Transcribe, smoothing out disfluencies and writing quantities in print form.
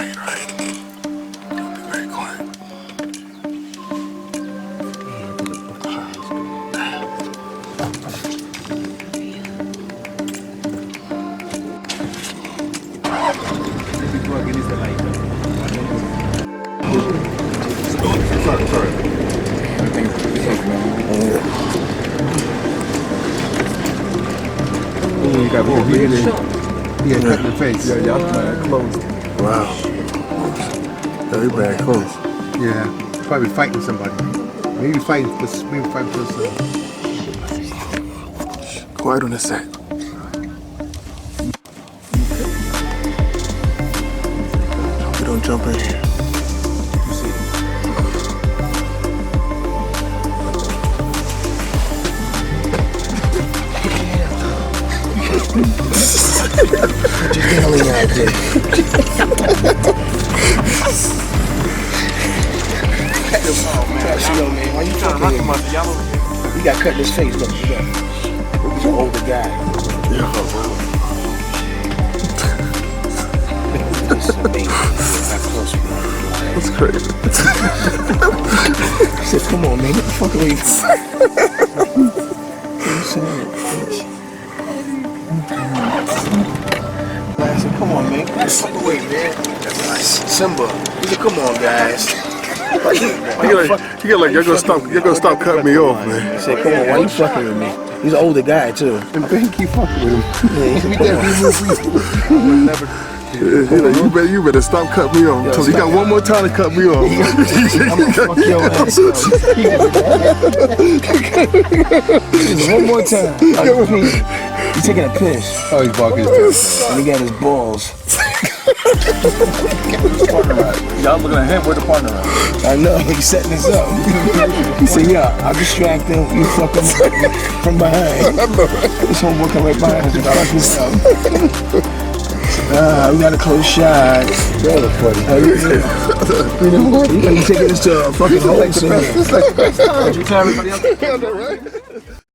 quiet, right? Don't be very quiet. Sorry. You got more beard in. Yeah, cut your face. Yeah, y'all close. Wow. Very bad close. Yeah, probably fighting somebody. Maybe fighting for Quiet on the set. We don't jump in here. Just yelling out there. Man, why you talking to him? You got cut in his face, look. He's an older guy. Yeah, that's crazy. I said, come on, man, get the fuck away. I said, come on, man, get the fuck away, man. That's nice. Simba. He said, come on, guys. You're like, you're gonna stop cutting me off, man. I said, come on, why you fucking with me? He's an older guy, too. And Ben keep fucking with him. You better stop cutting me off. Yo, So you got one more time to cut me off. I'm gonna fuck your ass up. One more time. He's taking a piss. Oh, he's barking his tail. And he got his balls. Y'all looking at him with the partner at? I know, he's setting this up. He said, yeah, I'll distract him. You fuck him from behind. This homeboy come right behind us and fuck this up. We got a close shot. That was funny. You know what? You taking this to a fucking hole. Did you tell everybody else?